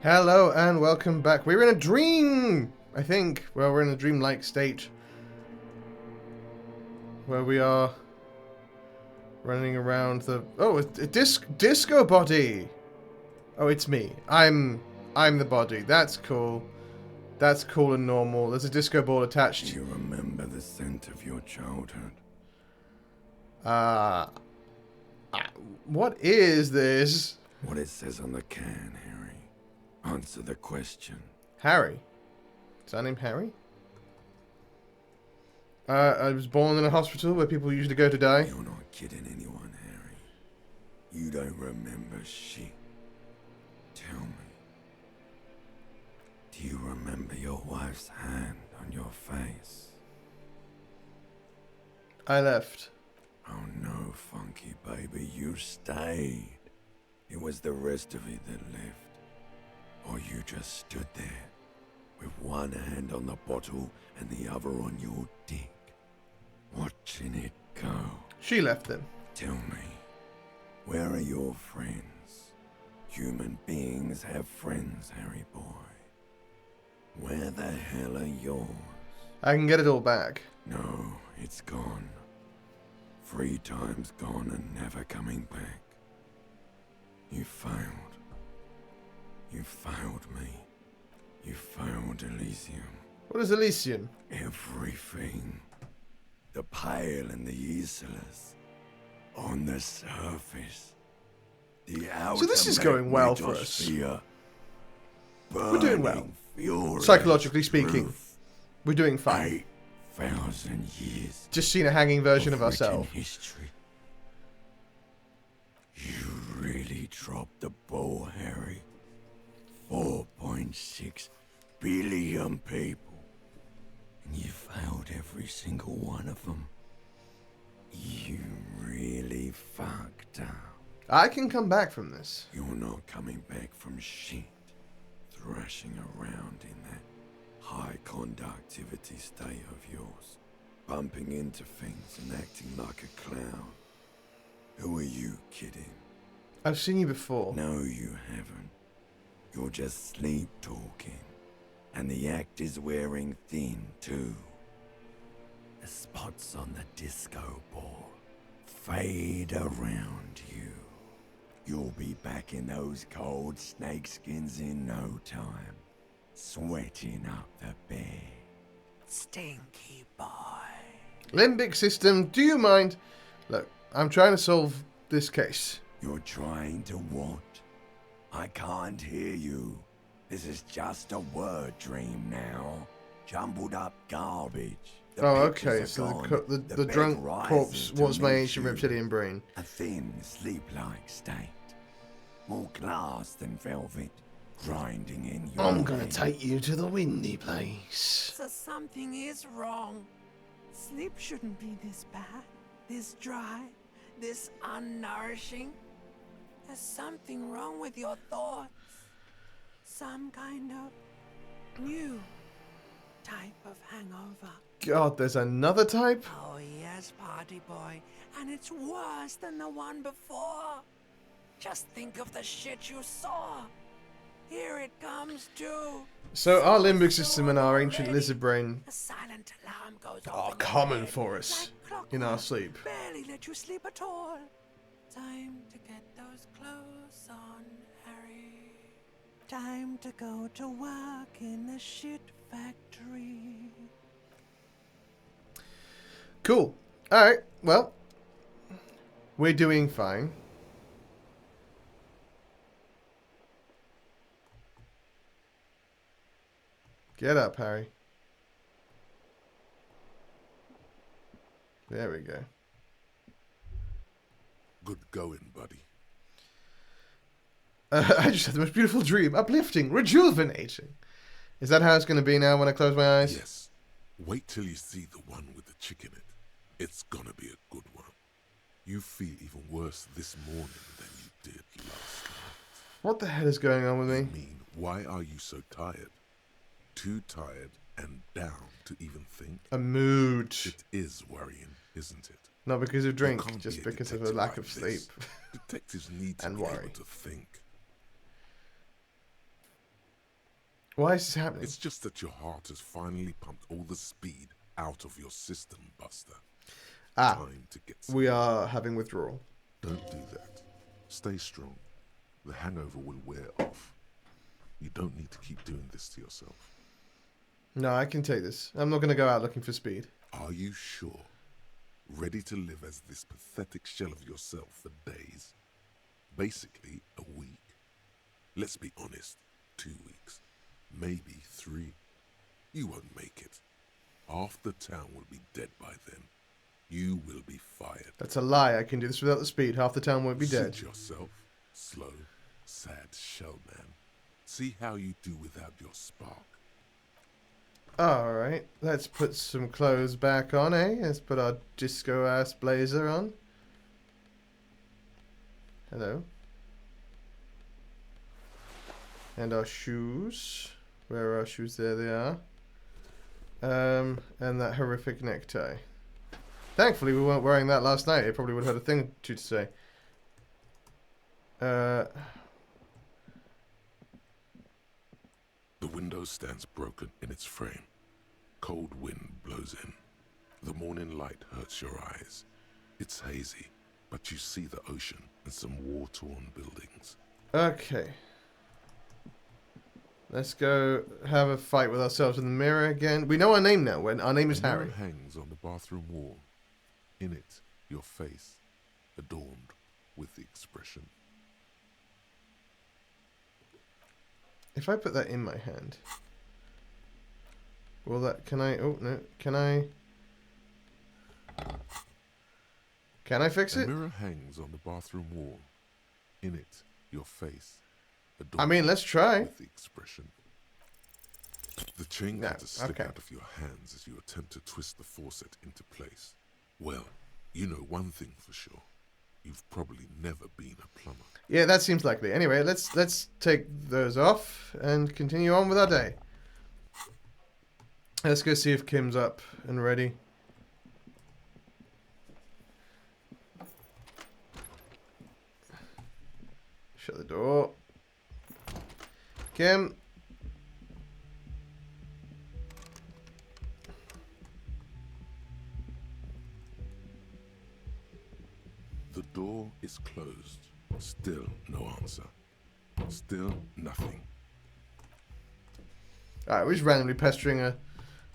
Hello and welcome back. We're in a dream, I think. Well, we're in a dreamlike state. Where we are running around the... Oh, it's a disco body! Oh, it's me. I'm the body. That's cool. That's cool and normal. There's a disco ball attached. Do you remember the scent of your childhood? What is this? What it says on the can, Harry. Answer the question. Harry. Is that name Harry? I was born in a hospital where people usually go to die. You're not kidding anyone, Harry. You don't remember shit. Tell me. Do you remember your wife's hand on your face? I left. Oh no, Funky baby, you stayed. It was the rest of it that left. Or you just stood there, with one hand on the bottle and the other on your dick, watching it go. She left then. Tell me, where are your friends? Human beings have friends, Harry boy. Where the hell are yours? I can get it all back. No, it's gone. 3 times gone and never coming back. You failed. You failed me. You failed Elysium. What is Elysium? Everything. The pale and the useless. On the surface. The outer So this is going well for us. We're doing well. Psychologically speaking. We're doing fine. 8,000 years. Just seen a hanging version of ourselves. History. You really dropped the ball, Harry. 4.6 billion people. And you failed every single one of them. You really fucked up. I can come back from this. You're not coming back from shit. Thrashing around in that high conductivity state of yours. Bumping into things and acting like a clown. Who are you kidding? I've seen you before. No, you haven't. You're just sleep talking. And the act is wearing thin, too. The spots on the disco ball fade around you. You'll be back in those cold snakeskins in no time. Sweating up the bed. Stinky boy. Limbic system, do you mind? Look, I'm trying to solve this case. You're trying to what? I can't hear you. This is just a word dream now. Jumbled up garbage. The Oh, pictures okay, are so gone. the bed drunk rises corpse to was my meet ancient you. reptilian brain. A thin, sleep-like state. More glass than velvet. Grinding in your I'm gonna brain. take you to the windy place. So something is wrong. Sleep shouldn't be this bad, this dry, this unnourishing. There's something wrong with your thoughts. Some kind of new type of hangover. God, there's another type? Oh yes, party boy. And it's worse than the one before. Just think of the shit you saw. Here it comes too. So our limbic system and our ancient lizard brain A silent alarm goes off. are in your common head, for us like in our clockwork. sleep. Barely let you sleep at all. Time to get those clothes on, Harry. Time to go to work in the shit factory. Cool. Alright, well, we're doing fine. Get up, Harry. There we go. Good going, buddy. I just had the most beautiful dream. Uplifting, rejuvenating. Is that how it's going to be now when I close my eyes? Yes. Wait till you see the one with the chick in it. It's gonna be a good one. You feel even worse this morning than you did last night. What the hell is going on with I me? mean, why are you so tired? Too tired and down to even think? A mood. It is worrying, isn't it? Not because of You drink, can't just be a because of a detective lack like of sleep. this. Detectives need to And be worry. able to think. Why is this happening? It's just that your heart has finally pumped all the speed out of your system, Buster. Ah, Time to get some. we are having withdrawal. Don't do that. Stay strong. The hangover will wear off. You don't need to keep doing this to yourself. No, I can take this. I'm not going to go out looking for speed. Are you sure? Ready to live as this pathetic shell of yourself for days? Basically, a week. Let's be honest, 2 weeks. Maybe 3. You won't make it. Half the town will be dead by then. You will be fired. That's a lie. I can do this without the speed. Half the town won't be dead. Suit yourself, slow, sad shell man. See how you do without your spark. Alright, let's put some clothes back on, eh? Let's put our disco-ass blazer on. Hello. And our shoes. Where are our shoes? There they are. And that horrific necktie. Thankfully, we weren't wearing that last night. It probably would have had a thing to say. The window stands broken in its frame. Cold wind blows in. The morning light hurts your eyes. It's hazy, but you see the ocean and some war-torn buildings. Okay. Let's go have a fight with ourselves in the mirror again. We know our name now. Our name is Harry. A mirror hangs on the bathroom wall. In it, your face, adorned with the expression. If I put that in my hand, will that? Can I? Oh no! Can I? Can I fix it? A mirror hangs on the bathroom wall. In it, your face, adorned I mean, let's try. with the expression. The chain No, had to slip okay. out of your hands as you attempt to twist the faucet into place. Well, you know one thing for sure. You've probably never been a plumber. Yeah, that seems likely. Anyway, let's take those off and continue on with our day. Let's go see if Kim's up and ready. Shut the door. Kim. The door is closed. Still no answer. Still nothing. Alright, we're just randomly pestering a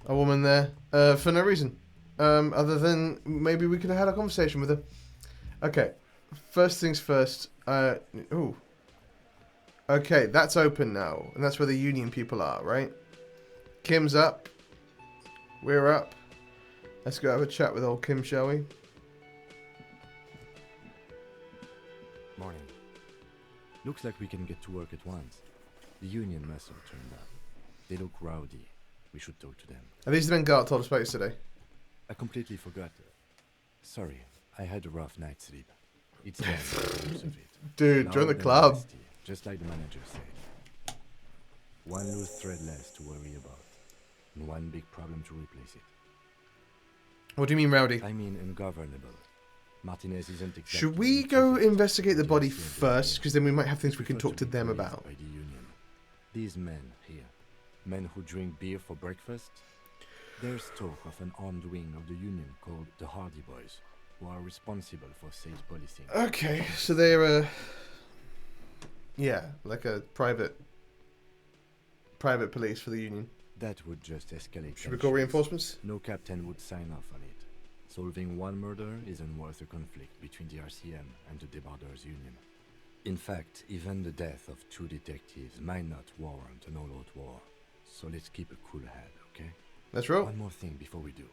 woman there for no reason. Other than maybe we could have had a conversation with her. Okay, first things first. Ooh. Okay, that's open now. And that's where the union people are, right? Kim's up. We're up. Let's go have a chat with old Kim, shall we? Morning. Looks like we can get to work at once. The union must have turned up. They look rowdy. We should talk to them. Are these the men Gart told us about yesterday? I completely forgot. Sorry, I had a rough night's sleep. It's time to make use of it. Dude, Now join the then club. nasty, just like the manager said. One loose thread less to worry about. And one big problem to replace it. What do you mean, Rowdy? I mean ungovernable. Martinez isn't exactly... Should we go investigate the body first? Because then we might have things we can talk to them about. By the union. These men here, men who drink beer for breakfast, there's talk of an armed wing of the union called the Hardy Boys, who are responsible for safe policing. Okay, so they're yeah, like a private police for the union. That would just escalate. Should we call tensions. reinforcements? No captain would sign off on it. Solving one murder isn't worth a conflict between the RCM and the Debarders Union. In fact, even the death of 2 detectives might not warrant an all-out war. So let's keep a cool head, okay? Let's roll. One more thing before we do.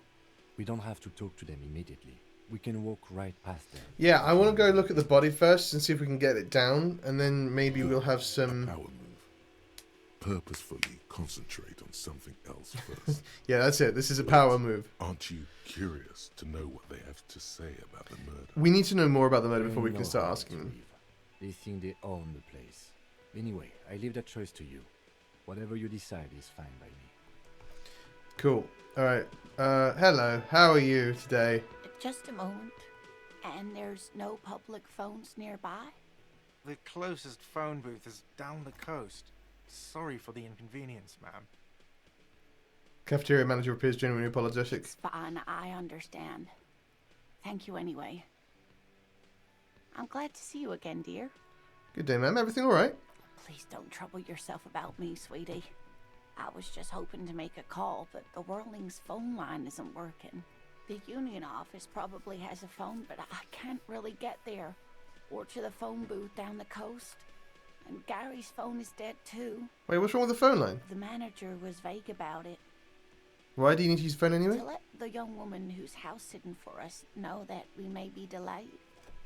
We don't have to talk to them immediately. We can walk right past them. Yeah, I want to go look at the body first and see if we can get it down, and then maybe we'll have A some... power move. Purposefully concentrate on something else first. Yeah, that's it. This is a power move. Aren't you curious to know what they have to say about the murder? We need to know more about the murder before we They can know start how asking to them. leave. They think they own the place. Anyway, I leave that choice to you. Whatever you decide is fine by me. Cool. Alright. Hello. How are you today? Just a moment. And there's no public phones nearby? The closest phone booth is down the coast. Sorry for the inconvenience, ma'am. Cafeteria manager appears genuinely apologetic. It's fine, I understand. Thank you anyway. I'm glad to see you again, dear. Good day, ma'am. Everything alright? Please don't trouble yourself about me, sweetie. I was just hoping to make a call, but the Whirling's phone line isn't working. The Union office probably has a phone, but I can't really get there. Or to the phone booth down the coast. And Gary's phone is dead too. Wait, what's wrong with the phone line? The manager was vague about it. Why do you need to use the phone anyway? To let the young woman who's house sitting for us know that we may be delayed.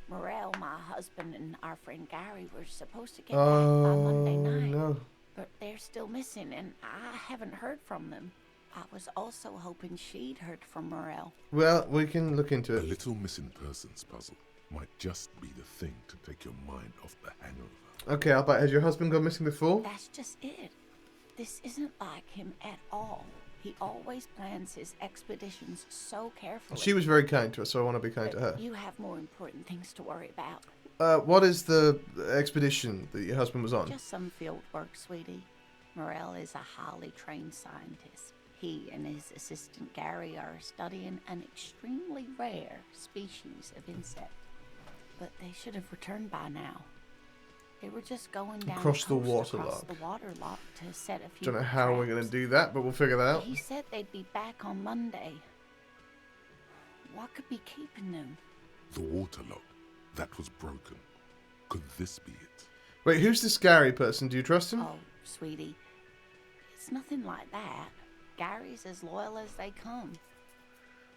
Morel, my husband, and our friend Gary were supposed to get back by Monday night. No. But they're still missing, and I haven't heard from them. I was also hoping she'd heard from Morel. Well, we can look into A it. little missing persons puzzle might just be the thing to take your mind off the hangover. Okay, I'll bet. Has your husband gone missing before? That's just it. This isn't like him at all. He always plans his expeditions so carefully. She was very kind to us, so I want to be kind to her. You have more important things to worry about. What is the expedition that your husband was on? Just some field work, sweetie. Morel is a highly trained scientist. He and his assistant Gary are studying an extremely rare species of insect. But they should have returned by now. They were just going down Across the coast waterlock. across the waterlock to set a few Don't know how we're going traps. to do that, but we'll figure that out. He said they'd be back on Monday. What could be keeping them? The waterlock. That was broken. Could this be it? Wait, who's this Gary person? Do you trust him? Oh, sweetie, it's nothing like that. Gary's as loyal as they come.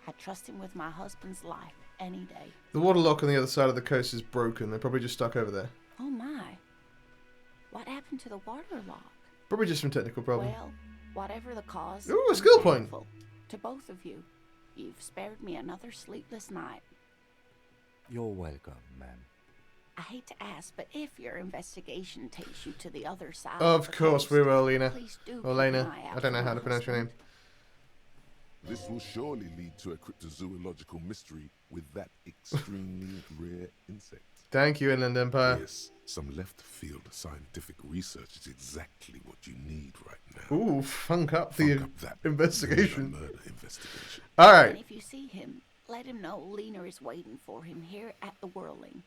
I trust him with my husband's life any day. The waterlock on the other side of the coast is broken. They're probably just stuck over there. Oh my. What happened to the waterlock? Probably just some technical problem. Well, whatever the cause, Ooh, a I'm skill point. thankful. To both of you. You've spared me another sleepless night. You're welcome, ma'am. I hate to ask, but if your investigation takes you to the other side Of the course coast, we will, Lena. please do keep Or an Lena. eye out I don't know for how my to pronounce your name. husband. This will surely lead to a cryptozoological mystery with that extremely rare insect. Thank you, Inland Empire. Yes, some left-field scientific research is exactly what you need right now. Ooh, funk up Funk the up that investigation. murder investigation. All And right. if you see him, let him know Lena is waiting for him here at the Whirling.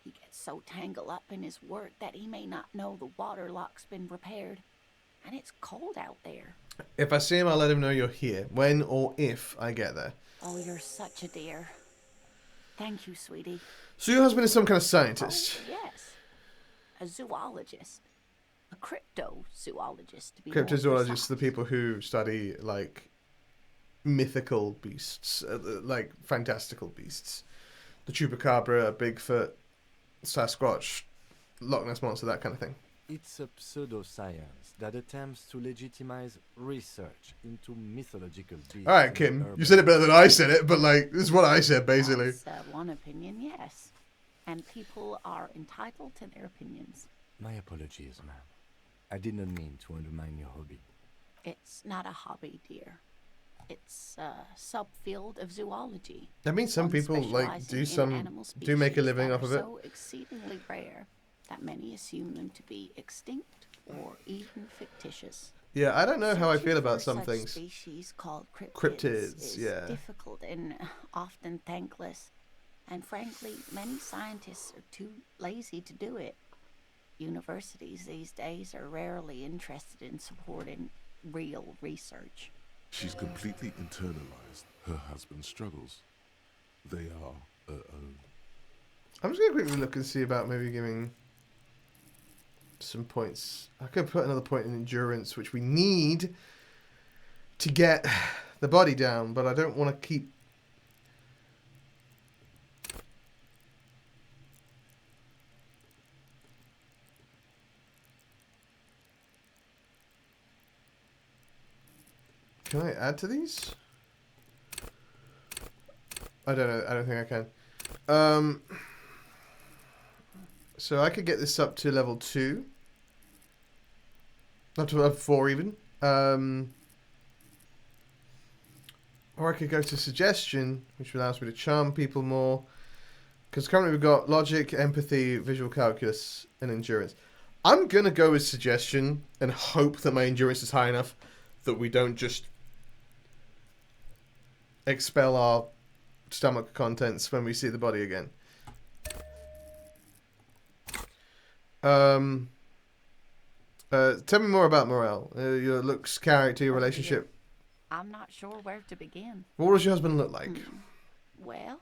He gets so tangled up in his work that he may not know the water lock's been repaired. And it's cold out there. If I see him, I'll let him know you're here. When or if I get there. Oh, you're such a dear. Thank you, sweetie. So your husband is some kind of scientist. Oh, yes. A zoologist. A cryptozoologist, to be more Cryptozoologists precise. are the people who study, like, mythical beasts. Like, fantastical beasts. The Chupacabra, Bigfoot, Sasquatch, Loch Ness Monster, that kind of thing. It's a pseudoscience that attempts to legitimize research into mythological beasts. All right, in Kim. the You urban said it better than I said it, but, like, this is what I said, basically. That's one opinion, yes. And people are entitled to their opinions. My apologies, ma'am. I did not mean to undermine your hobby. It's not a hobby, dear. It's a subfield of zoology. That means some One people, like, specializing in animal do make a species living that off of are it. so exceedingly rare that many assume them to be extinct or even fictitious. Yeah, I don't know how I Searching feel about for some such things. Species called Cryptids, is yeah. difficult and often thankless. And frankly, many scientists are too lazy to do it. Universities these days are rarely interested in supporting real research. She's completely internalized her husband's struggles. They are her own. I'm just going to quickly look and see about maybe giving some points. I could put another point in endurance, which we need to get the body down, but I don't want to keep... Can I add to these? I don't know. I don't think I can. So I could get this up to level 2. Up to level 4 even. Or I could go to suggestion, which allows me to charm people more. Because currently we've got logic, empathy, visual calculus, and endurance. I'm gonna go with suggestion and hope that my endurance is high enough that we don't just expel our stomach contents when we see the body again. Tell me more about Morel. Your looks, character, your relationship. I'm not sure where to begin. What does your husband look like? Well,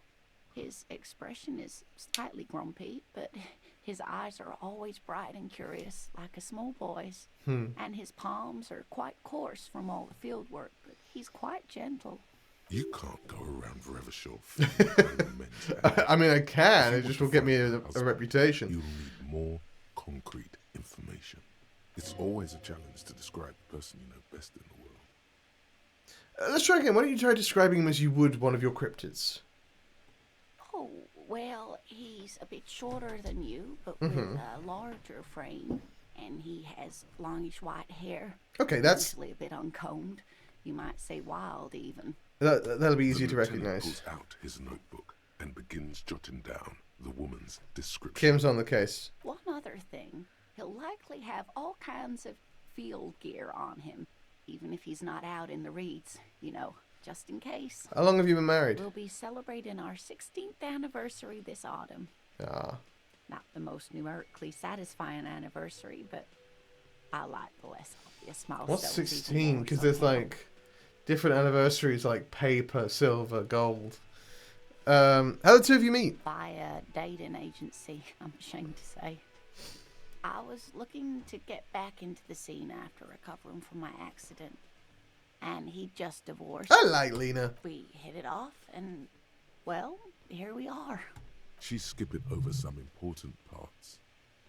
his expression is slightly grumpy, but his eyes are always bright and curious, like a small boy's. And his palms are quite coarse from all the field work, but he's quite gentle. You can't go around forever short. I mean, I can. It just will get me a reputation. You'll need more concrete information. It's always a challenge to describe the person you know best in the world. Let's try again. Why don't you try describing him as you would one of your cryptids? Oh, well, he's a bit shorter than you, but with a larger frame, and he has longish white hair. Okay, that's... Usually a bit uncombed. You might say wild, even. That'll be easier to The lieutenant recognize. pulls out his notebook and begins jotting down the woman's description. Kim's on the case. One other thing, he'll likely have all kinds of field gear on him, even if he's not out in the reeds, you know, just in case. How long have you been married? We'll be celebrating our 16th anniversary this autumn. Ah. Not the most numerically satisfying anniversary, but I like the less obvious milestones. What's even 16? more Because there's somehow. like different anniversaries, like paper, silver, gold. How did the two of you meet? By a dating agency, I'm ashamed to say. I was looking to get back into the scene after recovering from my accident, and he'd just divorced. I like Lena. We hit it off, and, well, here we are. She's skipping over some important parts.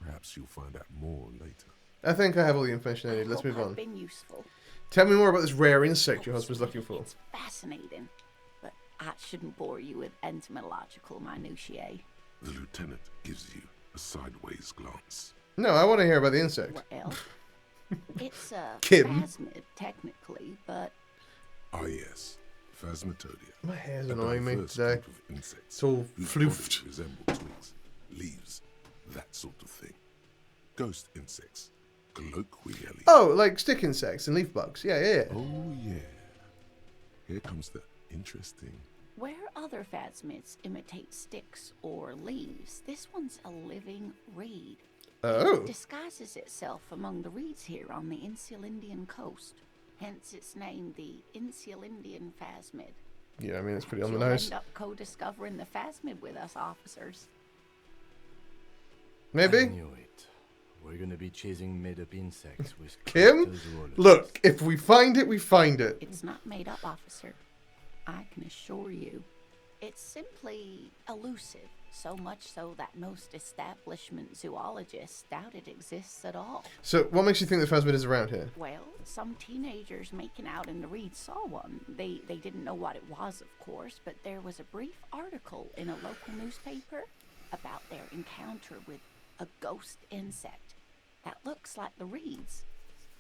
Perhaps you'll find out more later. I think I have all the information I need. Let's Hope move I've on. been useful. Tell me more about this rare insect your husband's looking for. It's fascinating, but I shouldn't bore you with entomological minutiae. The lieutenant gives you a sideways glance. No, I want to hear about the insect. Well, it's a Kim. phasmid, technically, but Ah yes, Phasmatodea. My hair's A annoying me diverse today. group of insects It's all whose floofed. bodies resemble twigs, leaves, that sort of thing. Ghost insects, colloquially. Oh, like stick insects and leaf bugs. Yeah, yeah, yeah. Oh yeah. Here comes the interesting. where other phasmids imitate sticks or leaves, this one's a living reed. Oh. It disguises itself among the reeds here on the Insular Indian coast. Hence its name, the Insular Indian phasmid. Yeah, I mean, it's pretty on the You'll nose. end up co-discovering the phasmid with us officers. I Maybe? knew it. We're gonna be chasing made-up insects with Kim? cryptozoologists. Look, if we find it, we find it. It's not made up, officer. I can assure you. It's simply elusive, so much so that most establishment zoologists doubt it exists at all. So, what makes you think the phasmid is around here? Well, some teenagers making out in the reeds saw one. They didn't know what it was, of course, but there was a brief article in a local newspaper about their encounter with a ghost insect that looks like the reeds.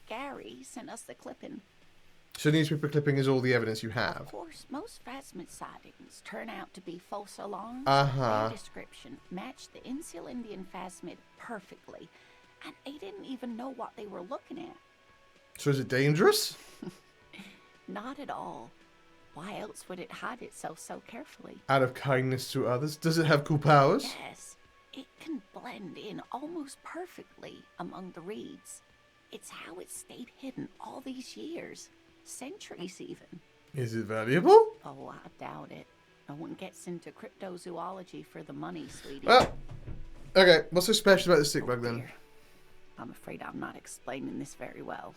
Gary sent us the clipping. So, newspaper clipping is all the evidence you Of have. course, most phasmid sightings turn out to be false alarms. Uh-huh. Their description matched the Insular Indian phasmid perfectly, and they didn't even know what they were looking at. So, is it dangerous? Not at all. Why else would it hide itself so carefully? Out of kindness to others? Does it have cool powers? Yes, it can blend in almost perfectly among the reeds. It's how it stayed hidden all these years. Centuries, even. Is it valuable? Oh, I doubt it. No one gets into cryptozoology for the money, sweetie. Well, okay. What's so special about the stick bug then? Dear, I'm afraid I'm not explaining this very well.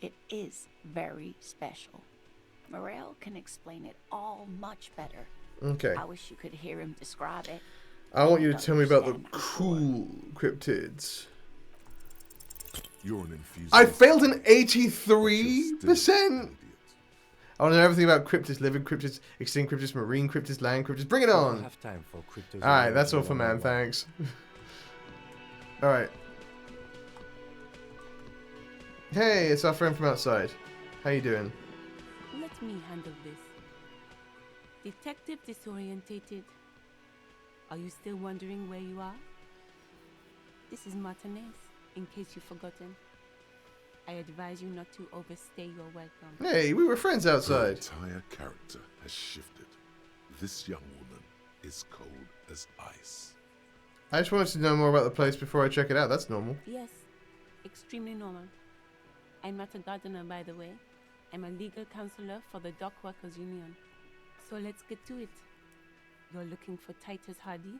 It is very special. Morel can explain it all much better. Okay. I wish you could hear him describe it. I want you to tell me about the Understand, I'm sure. cool cryptids. You're an enthusiast. I failed an but you're 83%! still an idiot. I want to know everything about cryptids, living cryptids, extinct cryptids, marine cryptids, land cryptids. Bring it We don't on! have time for cryptozoology. Alright, that's all for man, 101. thanks. Alright. Hey, it's our friend from outside. How you doing? Let me handle this. Detective disorientated. Are you still wondering where you are? This is Martinez. in case you've forgotten. I advise you not to overstay your welcome. Hey, we were friends Her outside. entire character has shifted. This young woman is cold as ice. I just wanted to know more about the place before I check it out. That's normal. Yes, extremely normal. I'm not a gardener, by the way. I'm a legal counselor for the Dock Workers Union. So let's get to it. You're looking for Titus Hardy?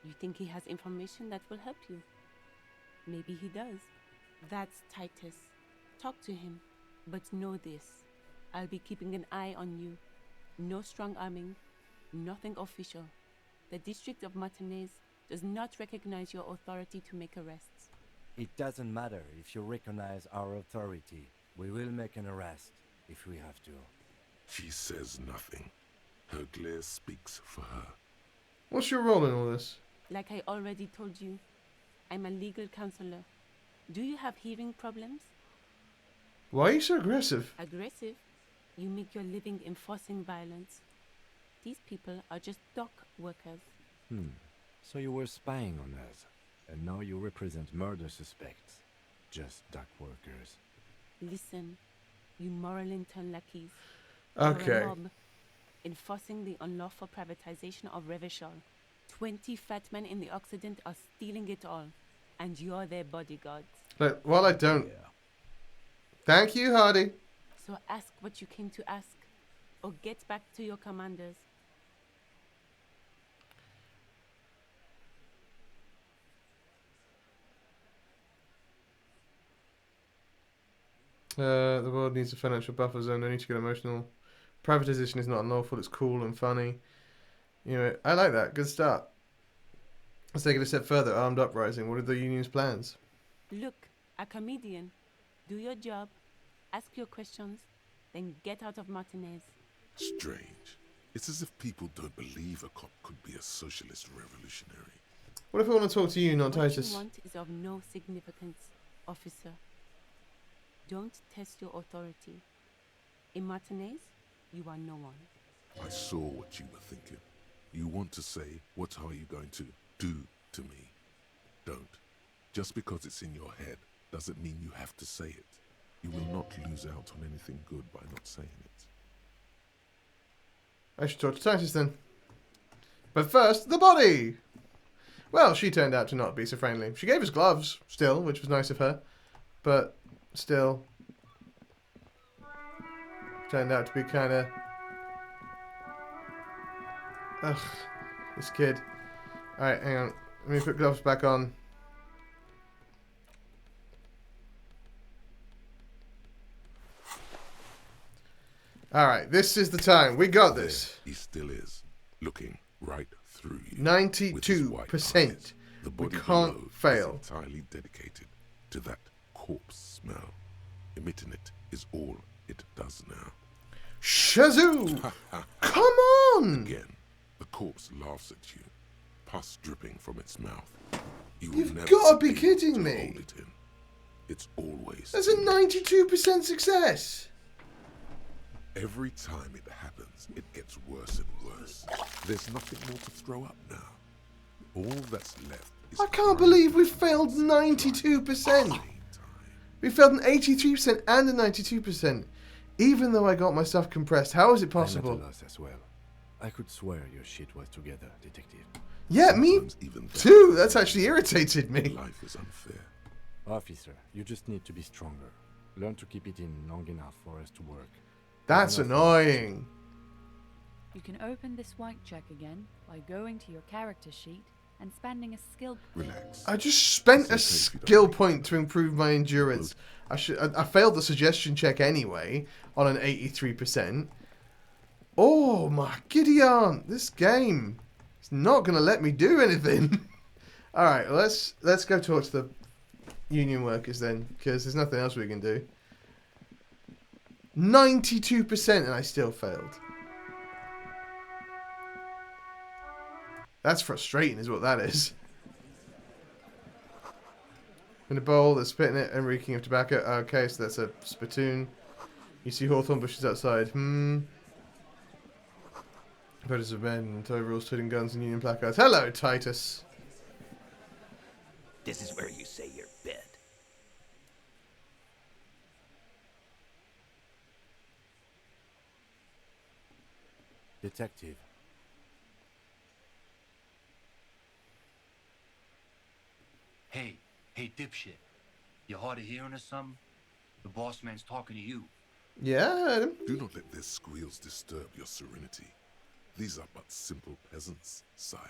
You think he has information that will help you? Maybe he does. That's Titus. Talk to him. But know this. I'll be keeping an eye on you. No strong arming. Nothing official. The District of Martinez does not recognize your authority to make arrests. It doesn't matter if you recognize our authority. We will make an arrest if we have to. She says nothing. Her glare speaks for her. What's your role in all this? Like I already told you, I'm a legal counselor. Do you have hearing problems? Why are you so aggressive? Aggressive? You make your living enforcing violence. These people are just dock workers. So you were spying on us, and now you represent murder suspects. Just dock workers. Listen, you moral intern lackeys. You're Okay. a mob, enforcing the unlawful privatization of Revachol. 20 fat men in the Occident are stealing it all, and you're their bodyguards. Look, while I don't... Thank you, Hardy. So ask what you came to ask, or get back to your commanders. The world needs a financial buffer zone. No need to get emotional. Privatization is not unlawful. It's cool and funny. You know, I like that. Good start. Let's take it a step further. Armed uprising. What are the union's plans? Look, a comedian. Do your job, ask your questions, then get out of Martinez. Strange. It's as if people don't believe a cop could be a socialist revolutionary. What if I want to talk to you, not What Titus? you want is of no significance, officer. Don't test your authority. In Martinez, you are no one. I saw what you were thinking. You want to say, what are you going to do to me? Don't. Just because it's in your head doesn't mean you have to say it. You will not lose out on anything good by not saying it. I should talk to Titus then. But first, the body! Well, she turned out to not be so friendly. She gave us gloves, still, which was nice of her. But, still... turned out to be kinda... Ugh, this kid. Alright, hang on. Let me put gloves back on. Alright, this is the time. We got this. There he still is, looking right through you. 92%. The We body can't below is fail. entirely dedicated to that corpse smell. Emitting it is all it does now. Shazoo! Come on! Again, the corpse laughs at you, pus dripping from its mouth. You will You've never gotta be able kidding to me. hold it in. It's always That's a 92% success! Every time it happens, it gets worse and worse. There's nothing more to throw up now. All that's left is I can't believe we failed 92%! We failed an 83% and a 92%. Even though I got my stuff compressed, how is it possible? I'm at a loss as well. I could swear your shit was together, detective. Yeah, me Sometimes even that too. That's actually irritated me. life is unfair. Officer, you just need to be stronger. Learn to keep it in long enough for us to work. That's annoying. You can open this white check again by going to your character sheet and spending a skill point. Relax. I just spent a It's okay if you don't skill like point to improve my endurance. I failed the suggestion check anyway on an 83%. Oh my Gideon, this game is not gonna let me do anything. All right, let's go talk to the union workers then, because there's nothing else we can do. 92% and I still failed. That's frustrating is what that is. In a bowl, they're spitting it and reeking of tobacco. Okay, so that's a spittoon. You see hawthorn bushes outside. Photos of men and overalls toting guns and union placards. Hello, Titus. This is where you say your bit. Detective. Hey, dipshit. You hard of hearing or something? The boss man's talking to you. Yeah. Do not let their squeals disturb your serenity. These are but simple peasants, sire.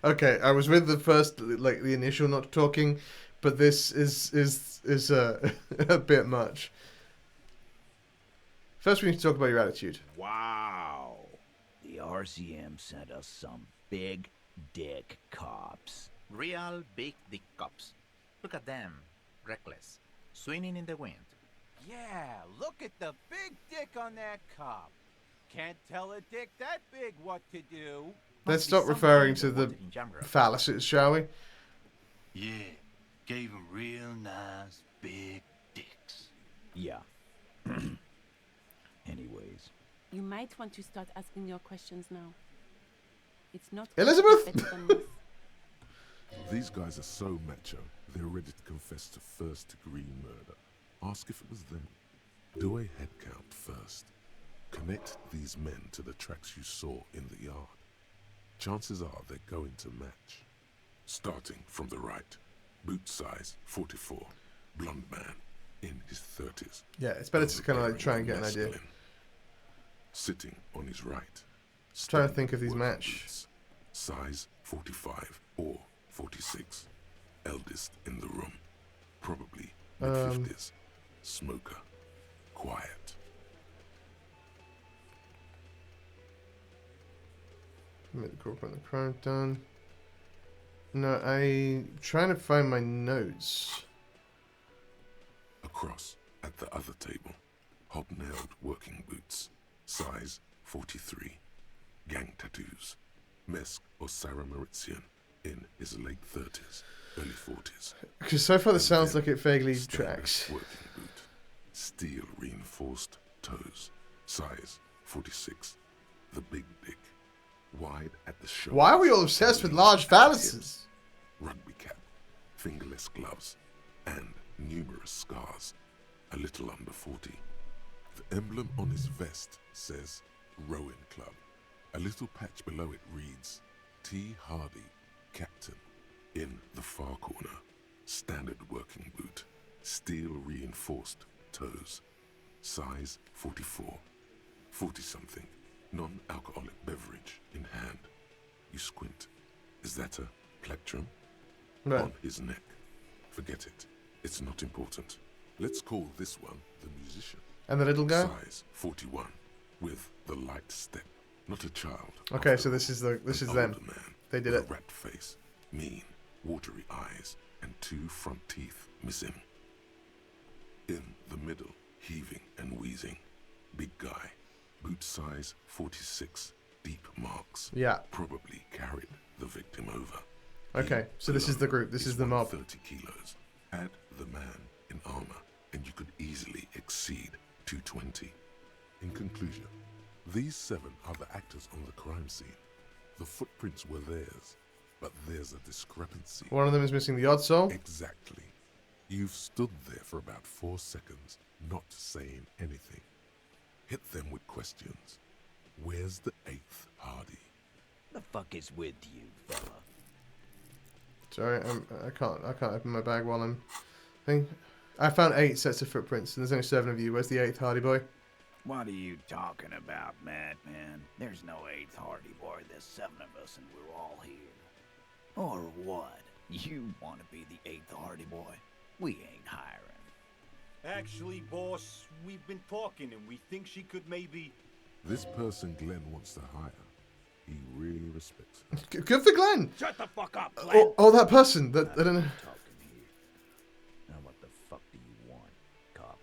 Okay, I was with the first, like the initial not talking, but this is a bit much. First, we need to talk about your attitude. Wow. The RCM sent us some big dick cops. Real big dick cops. Look at them. Reckless. Swinging in the wind. Yeah, look at the big dick on that cop. Can't tell a dick that big what to do. Let's stop referring to the phalluses, shall we? Yeah, gave him real nice big dicks. Yeah. Anyways. You might want to start asking your questions now. It's not Elizabeth! better than this. These guys are so macho, they're ready to confess to first-degree murder. Ask if it was them. Do a head count first. Connect these men to the tracks you saw in the yard. Chances are they're going to match. Starting from the right, boot size 44, blonde man, in his 30s. Yeah, it's better to kind of like try and get an idea. Sitting on his right. Trying to think of these match. Boots, size 45 or 46. Eldest in the room. Probably mid-50s. Smoker. Quiet. Commit the corporate and the crime done. No, I'm trying to find my notes. Across at the other table. Hobnailed working boots. Size 43. Gang tattoos. Mesk or Sarah Mauritian. In his late 30s, early 40s. Because so far this sounds like it vaguely tracks. Working boot. Steel reinforced toes. Size 46. The big dick. Wide at the shoulder. Why are we all obsessed with large phalluses? Rugby cap. Fingerless gloves. And numerous scars. A little under 40. The emblem on his vest says Rowing Club. A little patch below it reads T. Hardy, Captain. In the far corner, standard working boot. Steel reinforced toes. Size 44. 40-something. Non-alcoholic beverage in hand. You squint. Is that a plectrum? No. On his neck. Forget it. It's not important. Let's call this one the musician. And the little guy? Size 41. With the light step. Not a child. Okay, so this is them. Man, They did with it. A rat face. Mean. Watery eyes. And 2 front teeth missing. In the middle. Heaving and wheezing. Big guy. Boot size 46. Deep marks. Yeah. Probably carried the victim over. Okay, so this is the group. This is the mob. 30 kilos. Add the man in armor, and you could easily exceed 220. In conclusion, these 7 are the actors on the crime scene. The footprints were theirs, but there's a discrepancy. One of them is missing the odd soul. Exactly. You've stood there for about 4 seconds, not saying anything. Hit them with questions. Where's the 8th Hardy? The fuck is with you, fella? Sorry, I can't open my bag while I'm thing. I found 8 sets of footprints, and there's only 7 of you. Where's the 8th Hardy boy? What are you talking about, madman? There's no 8th Hardy boy. There's 7 of us, and we're all here. Or what? You want to be the 8th Hardy boy? We ain't hiring. Actually, boss, we've been talking and we think she could maybe... This person Glenn wants to hire. He really respects her. Good for Glenn. Shut the fuck up, Glenn. Oh, that person. That I don't know. Talking here. Now what the fuck do you want, cop?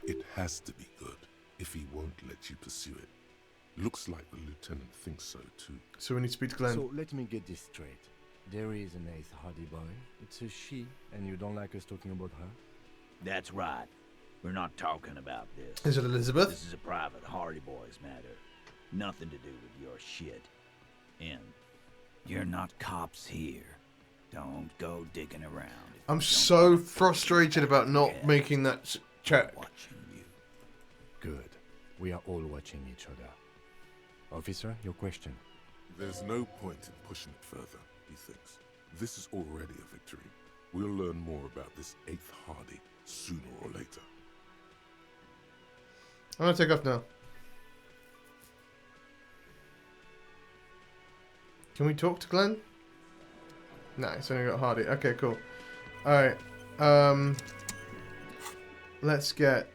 It has to be good if he won't let you pursue it. Looks like the lieutenant thinks so too. So we need to speak to Glenn. So let me get this straight. There is an 8th Hardy boy. It's a she, and you don't like us talking about her? That's right. We're not talking about this. Is it Elizabeth? This is a private Hardy Boys matter. Nothing to do with your shit. And you're not cops here. Don't go digging around. I'm so frustrated about not making that check. Watching you. Good. We are all watching each other. Officer, your question. There's no point in pushing it further, he thinks. This is already a victory. We'll learn more about this 8th Hardy sooner or later. I'm gonna take off now. Can we talk to Glenn? Nah, it's only got Hardy. Okay, cool. Alright. Let's get...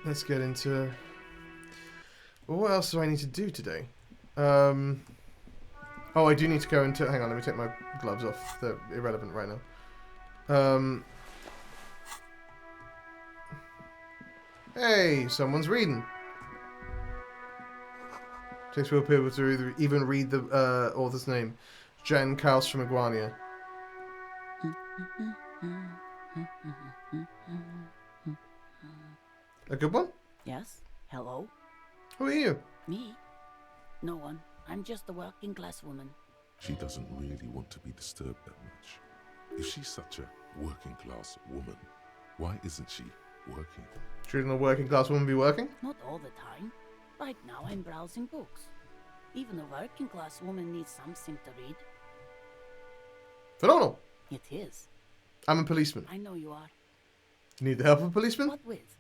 Let's get into... Well, what else do I need to do today? Oh, I do need to go into... Hang on, let me take my gloves off. They're irrelevant right now. Hey, someone's reading. Takes real people to even read the author's name. Jen Kaus from Iguania. A good one? Yes? Hello? Who are you? Me? No one. I'm just a working class woman. She doesn't really want to be disturbed that much. If she's such a working class woman, why isn't she working? Shouldn't a working class woman be working? Not all the time. Right now I'm browsing books. Even a working class woman needs something to read. Phenomenal. It is. I'm a policeman. I know you are. You need the help of a policeman? What with?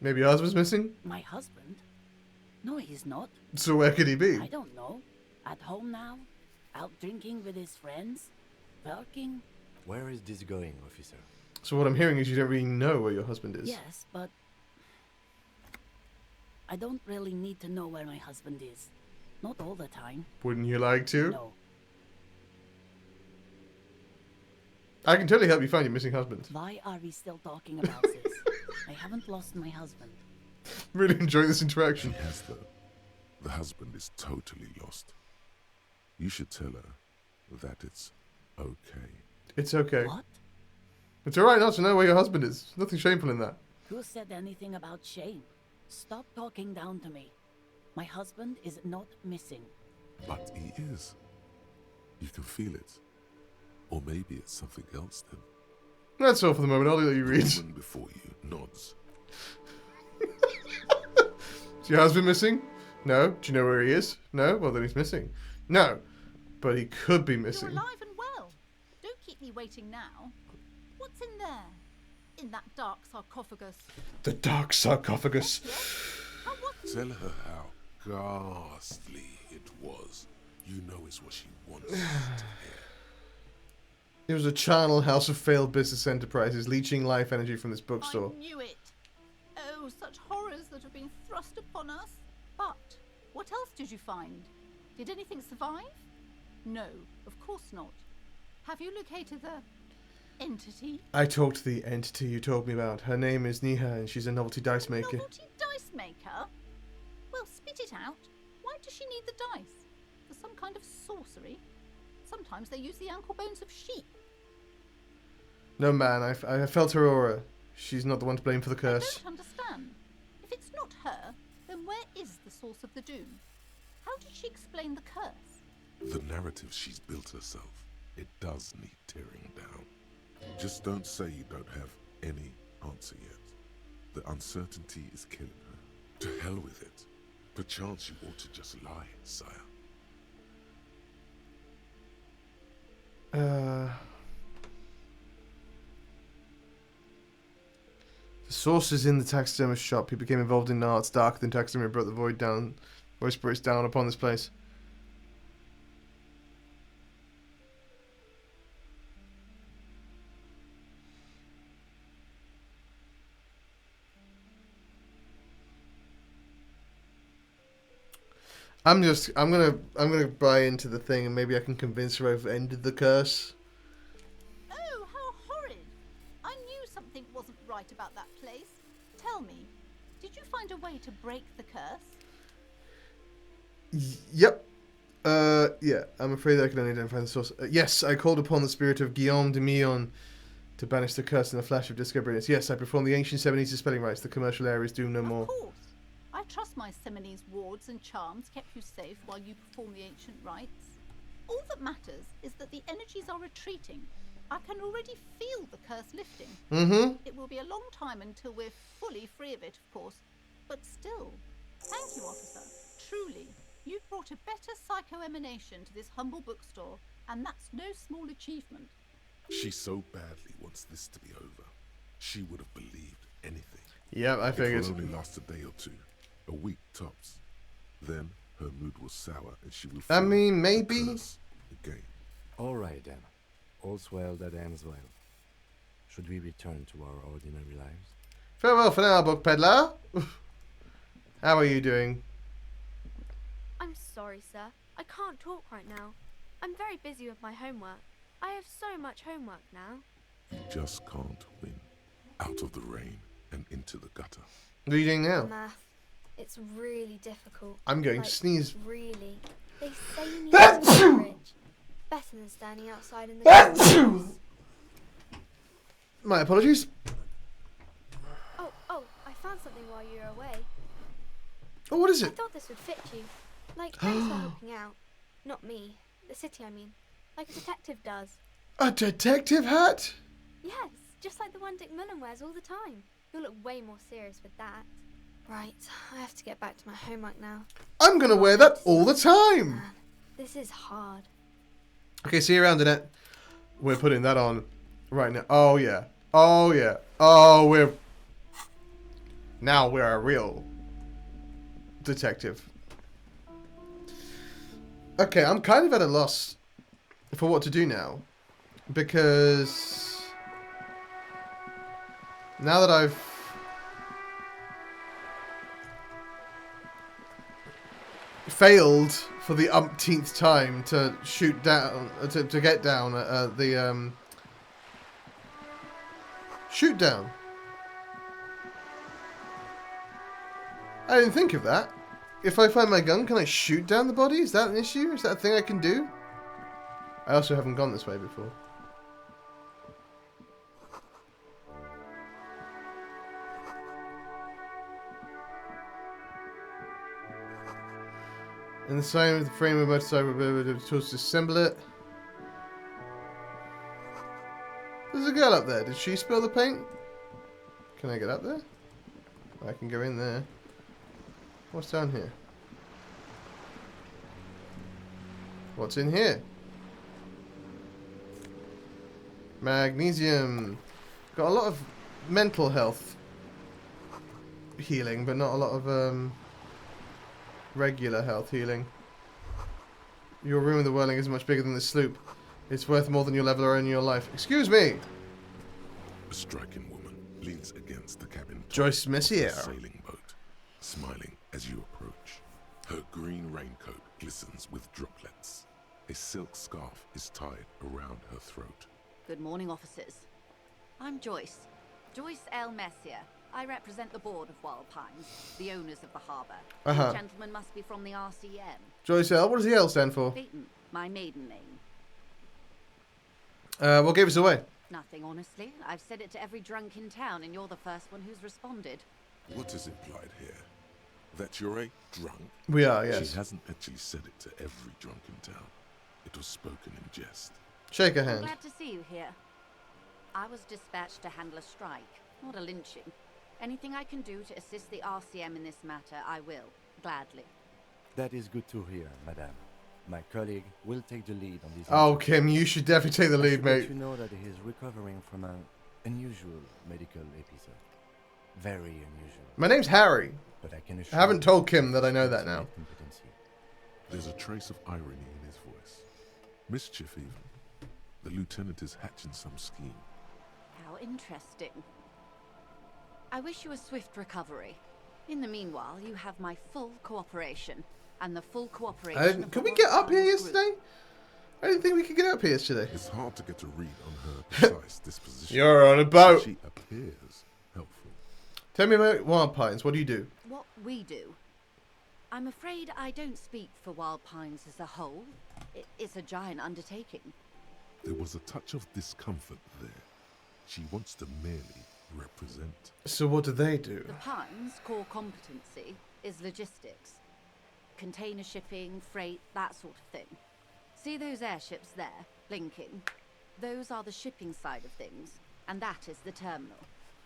Maybe your husband's missing? My husband? No, he's not. So where could he be? I don't know. At home now? Out drinking with his friends? Working? Where is this going, officer? So what I'm hearing is you don't really know where your husband is. Yes, but... I don't really need to know where my husband is. Not all the time. Wouldn't you like to? No. I can totally help you find your missing husband. Why are we still talking about this? I haven't lost my husband. Really enjoy this interaction. She has, though. The husband is totally lost. You should tell her that it's okay. It's okay. What? It's alright not to know where your husband is. Nothing shameful in that. Who said anything about shame? Stop talking down to me. My husband is not missing. But he is. You can feel it. Or maybe it's something else then. That's all for the moment. I'll let you read. The woman before you nods. Is your husband missing? No. Do you know where he is? No? Well, then he's missing. No. But he could be missing. You're alive and well. Don't keep me waiting now. What's in there? In that dark sarcophagus? The dark sarcophagus. Tell her how ghastly it was. You know it's what she wants to hear. It was a charnel house of failed business enterprises, leeching life energy from this bookstore. I knew it. Oh, such horrors that have been thrust upon us. But what else did you find? Did anything survive? No, of course not. Have you located the entity? I talked to the entity you told me about. Her name is Niha, and she's a novelty dice maker. Novelty dice maker? Well, spit it out. Why does she need the dice? For some kind of sorcery? Sometimes they use the ankle bones of sheep. No, man, I felt her aura. She's not the one to blame for the curse. I don't understand. If it's not her, then where is the source of the doom? How did she explain the curse? The narrative she's built herself, it does need tearing down. Just don't say you don't have any answer yet. The uncertainty is killing her. To hell with it. Perchance you ought to just lie, sire. The source is in the taxidermist shop. He became involved in arts darker than taxidermy and brought the void down, void spirits down upon this place. I'm gonna buy into the thing, and maybe I can convince her I've ended the curse. Oh, how horrid! I knew something wasn't right about that place. Tell me, did you find a way to break the curse? Yep. Yeah. I'm afraid I can only identify the source. Yes, I called upon the spirit of Guillaume de Millon to banish the curse in the flash of disco brilliance. Yes, I performed the ancient 70s spelling rites. The commercial area is doomed no more. Of course. I trust my Seminese wards and charms kept you safe while you perform the ancient rites. All that matters is that the energies are retreating. I can already feel the curse lifting. Mm-hmm. It will be a long time until we're fully free of it, of course. But still, thank you, officer. Truly, you've brought a better psycho-emanation to this humble bookstore, and that's no small achievement. She so badly wants this to be over. She would have believed anything. Yep, I figured. It will only last a day or two. A week tops. Then her mood will sour and she will I feel mean, the maybe. curse again. All right then. All's well that ends well. Should we return to our ordinary lives? Farewell for now, book peddler. How are you doing? I'm sorry, sir. I can't talk right now. I'm very busy with my homework. I have so much homework now. You just can't win. Out of the rain and into the gutter. What are you doing now? Math. It's really difficult. I'm going like, to sneeze. Really. They say you need to be rich. Better than standing outside in the cold. My apologies. Oh, I found something while you were away. Oh, what is I it? thought this would fit you. Like, thanks for helping out. Not me. The city, I mean. Like a detective does. A detective hat? Yes, just like the one Dick Mullen wears all the time. You'll look way more serious with that. Right, I have to get back to my homework now. I'm going to wear that all the time. Man, this is hard. Okay, see you around, Annette. We're putting that on right now. Oh, yeah. Oh, yeah. Oh, we're... Now we're a real detective. Okay, I'm kind of at a loss for what to do now. Because... Now that I've... failed for the umpteenth time to shoot down, to get down the shoot down. I didn't think of that. If I find my gun, can I shoot down the body? Is that an issue? Is that a thing I can do? I also haven't gone this way before. In the same of the frame of the motorcycle, tools to assemble it. There's a girl up there. Did she spill the paint? Can I get up there? I can go in there. What's down here? What's in here? Magnesium. Got a lot of mental health healing, but not a lot of regular health healing. Your room in the whirling is much bigger than this sloop. It's worth more than you'll ever earn in your life. Excuse me! A striking woman leans against the cabin Joyce Messier. sailing boat, smiling as you approach. Her green raincoat glistens with droplets. A silk scarf is tied around her throat. Good morning, officers. I'm Joyce. Joyce L. Messier. I represent the board of Wild Pines, the owners of the harbour. You gentlemen must be from the RCM. Joyce L. What does the L stand for? Peyton, my maiden name. What gave us away? Nothing, honestly. I've said it to every drunk in town, and you're the first one who's responded. What is implied here? That you're a drunk? We are, yes. She hasn't actually said it to every drunk in town. It was spoken in jest. Shake her hand. Glad to see you here. I was dispatched to handle a strike, not a lynching. Anything I can do to assist the RCM in this matter, I will, gladly. That is good to hear, madame. My colleague will take the lead on this. Oh, Kim, you should definitely take the lead, mate. You know that he is recovering from an unusual medical episode. Very unusual. My name's Harry. But I can I haven't told Kim that I know that now. There's a trace of irony in his voice. Mischief, even. The lieutenant is hatching some scheme. How interesting. I wish you a swift recovery. In the meanwhile, you have my full cooperation. And the full cooperation of could the we get up here Group. yesterday? I didn't think we could get up here yesterday. It's hard to get a read on her precise disposition. You're on a boat. She appears helpful. Tell me about Wild Pines. What do you do? What we do. I'm afraid I don't speak for Wild Pines as a whole. It's a giant undertaking. There was a touch of discomfort there. She wants to merely represent. So what do they do? The Pines' core competency is logistics. Container shipping, freight, that sort of thing. See those airships there, blinking? Those are the shipping side of things, and that is the terminal.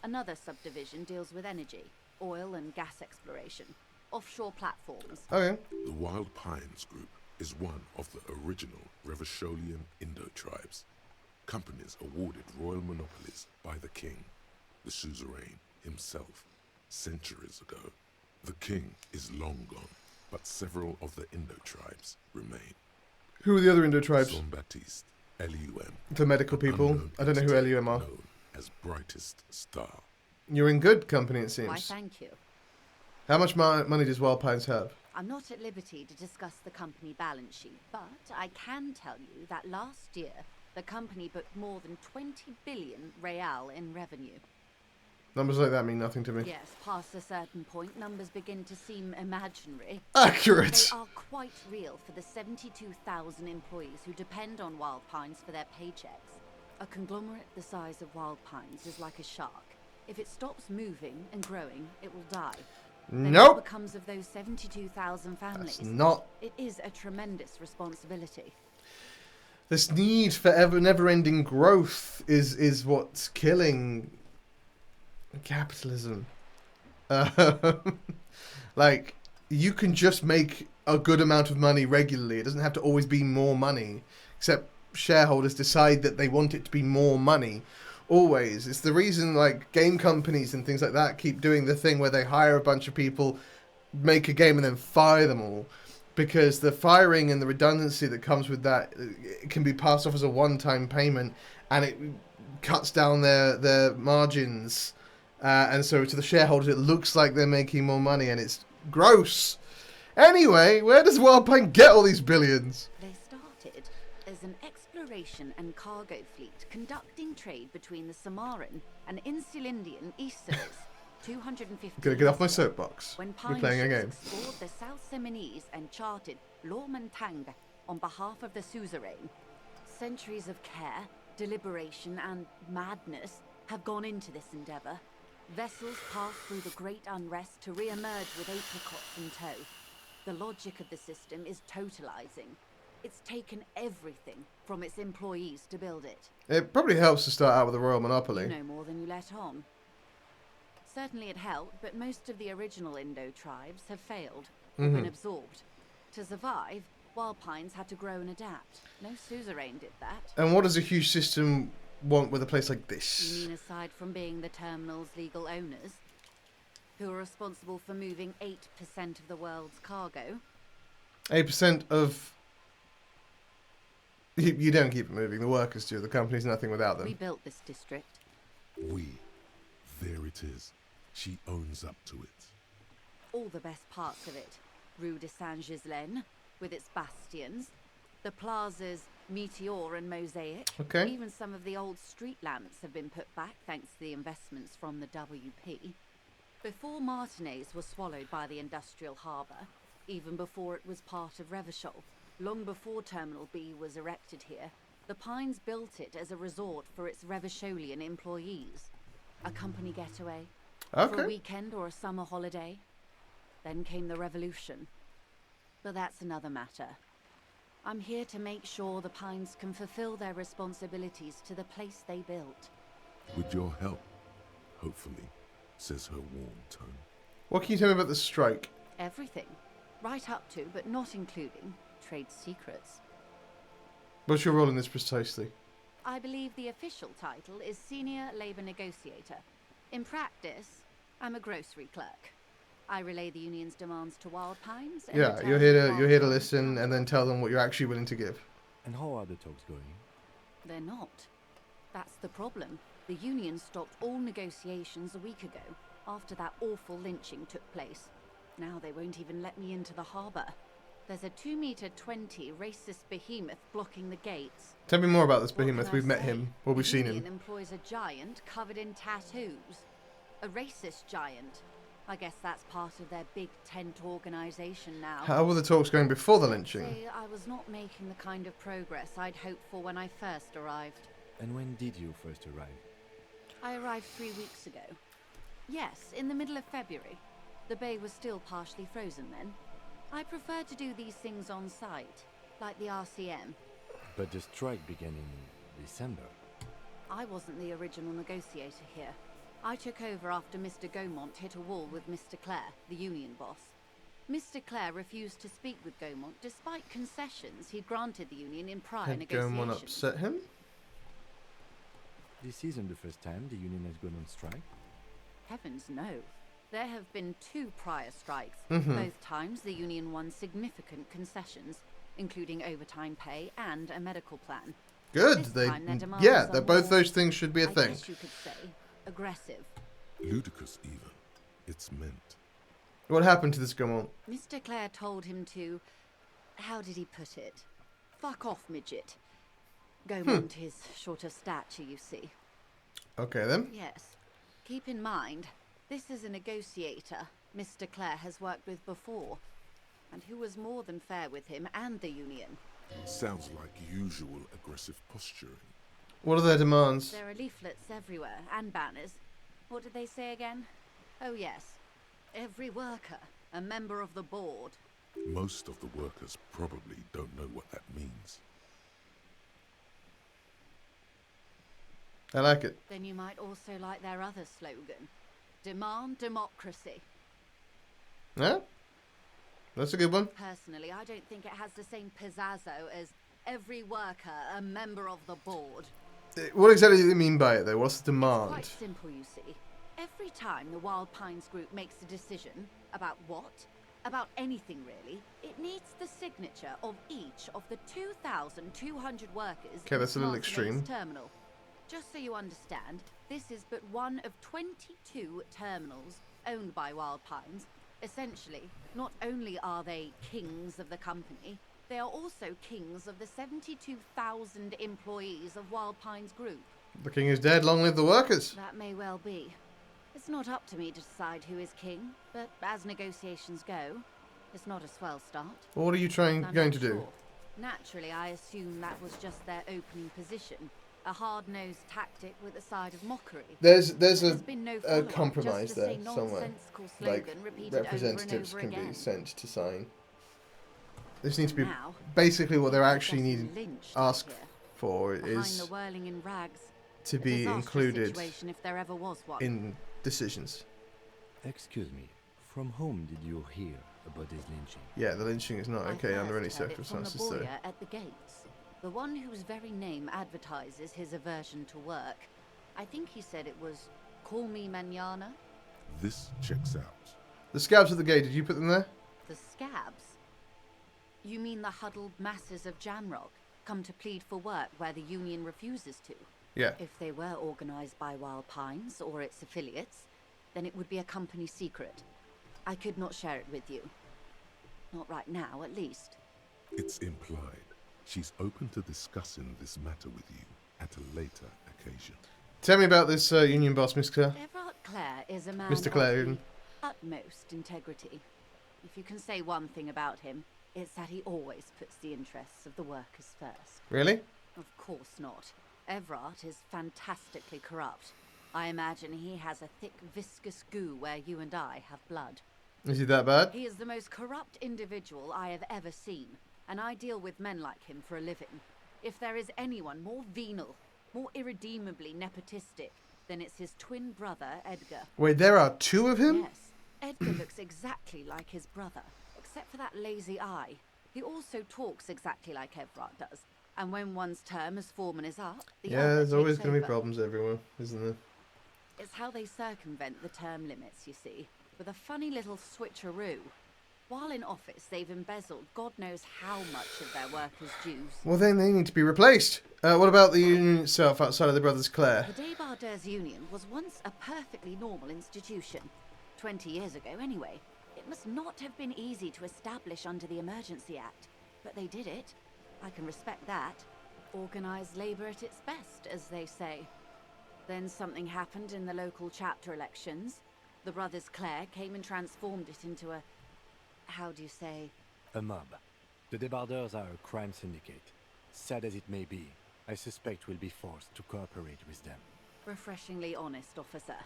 Another subdivision deals with energy, oil and gas exploration, offshore platforms. Okay. The Wild Pines Group is one of the original Revacholian Indo tribes. Companies awarded royal monopolies by the king, the suzerain himself, centuries ago. The king is long gone, but several of the Indo tribes remain. Who are the other Indo tribes? Son Baptiste, LUM. The medical people. I don't know who LUM are. Known as Brightest Star. You're in good company, it seems. Why, thank you. How much money does Wild Pines have? I'm not at liberty to discuss the company balance sheet, but I can tell you that last year, the company booked more than 20 billion real in revenue. Numbers like that mean nothing to me. Yes, past a certain point, numbers begin to seem imaginary. Accurate! They are quite real for the 72,000 employees who depend on Wild Pines for their paychecks. A conglomerate the size of Wild Pines is like a shark. If it stops moving and growing, it will die. Then Nope. what becomes of those 72,000 families? That's not. It is a tremendous responsibility. This need for never-ending growth is what's killing capitalism. Like, you can just make a good amount of money regularly. It doesn't have to always be more money, except shareholders decide that they want it to be more money. Always. It's the reason, like, game companies and things like that keep doing the thing where they hire a bunch of people, make a game, and then fire them all. Because the firing and the redundancy that comes with that, it can be passed off as a one-time payment, and it cuts down their margins. And so to the shareholders, it looks like they're making more money, and it's gross. Anyway, where does Wild Pine get all these billions? They started as an exploration and cargo fleet conducting trade between the Samaran and Insulindian Easters. 250 Gonna get off my years ago, soapbox. when We're playing a pine game. ships explored the South Seminese and charted Lormantang on behalf of the suzerain. Centuries of care, deliberation, and madness have gone into this endeavor. Vessels pass through the great unrest to re-emerge with apricots in tow. The logic of the system is totalizing. It's taken everything from its employees to build it. It probably helps to start out with a royal monopoly. You know more than you let on. Certainly it helped, but most of the original Indo tribes have failed, or been absorbed. To survive, Wild Pines had to grow and adapt. No suzerain did that. And what does a huge system want with a place like this? You mean aside from being the terminal's legal owners, who are responsible for moving 8% of the world's cargo? 8% of... You don't keep it moving. The workers do. The company's nothing without them. We built this district. We. There it is. She owns up to it. All the best parts of it. Rue de Saint-Ghislain, with its bastions. The plazas Meteor and Mosaic. Okay. Even some of the old street lamps have been put back thanks to the investments from the WP. Before Martinez was swallowed by the industrial harbour, even before it was part of Revachol, long before Terminal B was erected here, the Pines built it as a resort for its Revacholian employees. A company getaway, for a weekend or a summer holiday. Then came the revolution. But that's another matter. I'm here to make sure the Pines can fulfill their responsibilities to the place they built. With your help, hopefully, says her warm tone. What can you tell me about the strike? Everything. Right up to, but not including, trade secrets. What's your role in this precisely? I believe the official title is Senior Labour Negotiator. In practice, I'm a grocery clerk. I relay the union's demands to Wild Pines. And Yeah, you're here to listen and then tell them what you're actually willing to give. And how are the talks going? They're not. That's the problem. The union stopped all negotiations a week ago, after that awful lynching took place. Now they won't even let me into the harbour. There's a 2-meter-20 racist behemoth blocking the gates. Tell me more about this behemoth. We've met him. Well, we've seen The him. union employs a giant covered in tattoos. A racist giant. I guess that's part of their big tent organisation now. How were the talks going before the lynching? Say I was not making the kind of progress I'd hoped for when I first arrived. And when did you first arrive? I arrived 3 weeks ago. Yes, in the middle of February. The bay was still partially frozen then. I prefer to do these things on site, like the RCM. But the strike began in December. I wasn't the original negotiator here. I took over after Mr. Gaumont hit a wall with Mr. Clare, the union boss. Mr. Clare refused to speak with Gaumont despite concessions he'd granted the union in prior Had negotiations. Gaumont upset him? This isn't the first time the union has gone on strike. Heavens no. There have been 2 prior strikes. Mhm. Both times the union won significant concessions, including overtime pay and a medical plan. Good. This time their demands Yeah, are both more, those things should be a I thing. guess you could say, aggressive. Ludicrous, even. It's meant. What happened to this Gaumont? Mr. Clare told him to, how did he put it? Fuck off, midget. Gaumont is short of stature, you see. Okay then. Yes. Keep in mind, this is a negotiator Mr. Clare has worked with before, and who was more than fair with him and the union. Sounds like usual aggressive posturing. What are their demands? There are leaflets everywhere, and banners. What did they say again? Oh yes. Every worker, a member of the board. Most of the workers probably don't know what that means. I like it. Then you might also like their other slogan. Demand democracy. Yeah? That's a good one. Personally, I don't think it has the same pizazzo as every worker, a member of the board. What exactly do you mean by it, though? What's the demand? Quite simple, you see. Every time the Wild Pines group makes a decision about what, about anything really, it needs the signature of each of the 2,200 workers Okay, that's a little in extreme. Martinez terminal. Just so you understand, this is but one of 22 terminals owned by Wild Pines. Essentially, not only are they kings of the company, they are also kings of the 72,000 employees of Wild Pines Group. The king is dead, long live the workers. That may well be. It's not up to me to decide who is king, but as negotiations go, it's not a swell start. What are you going to do? Sure. Naturally, I assume that was just their opening position. A hard-nosed tactic with a side of mockery. There's been no a follow-up, compromise just to there say somewhere. nonsensical Like slogan repeated over and representatives over can again. be sent to sign. This needs to be Now, basically what they're people are actually getting needing lynched ask here. for Behind is the whirling in rags, to a be disastrous included situation if there ever was one. in decisions. Excuse me, from whom did you hear about this lynching? Yeah, the lynching is not I okay under any first heard it from circumstances. the So lawyer at the gates, the one whose very name advertises his aversion to work. I think he said it was "Call me mañana." This checks out. the scabs at the gate. Did you put them there? The scabs? You mean the huddled masses of Jamrock come to plead for work where the union refuses to? Yeah. If they were organized by Wild Pines or its affiliates, then it would be a company secret. I could not share it with you. Not right now, at least. It's implied. She's open to discussing this matter with you at a later occasion. Tell me about this union boss, Mr. Everard Clare is a man Mr. Clare, of even. the utmost integrity. If you can say one thing about him, it's that he always puts the interests of the workers first. Really? Of course not. Everard is fantastically corrupt. I imagine he has a thick, viscous goo where you and I have blood. Is he that bad? He is the most corrupt individual I have ever seen, and I deal with men like him for a living. If there is anyone more venal, more irredeemably nepotistic, then it's his twin brother, Edgar. Wait, there are 2 of him? Yes, Edgar looks exactly like his brother, except for that lazy eye. He also talks exactly like Everard does, and when one's term as foreman is up, the Yeah, other there's always takes going to be over. problems everywhere, isn't there? It's how they circumvent the term limits, you see, with a funny little switcheroo. While in office, they've embezzled God knows how much of their workers' dues. Well, then they need to be replaced. What about the union itself outside of the Brothers Clare? The Débardeurs Union was once a perfectly normal institution. 20 years ago, anyway. It must not have been easy to establish under the Emergency Act, but they did it. I can respect that. Organised labour at its best, as they say. Then something happened in the local chapter elections. The Brothers Clare came and transformed it into a... how do you say? A mob. The Débardeurs are a crime syndicate. Sad as it may be, I suspect we'll be forced to cooperate with them. Refreshingly honest, officer.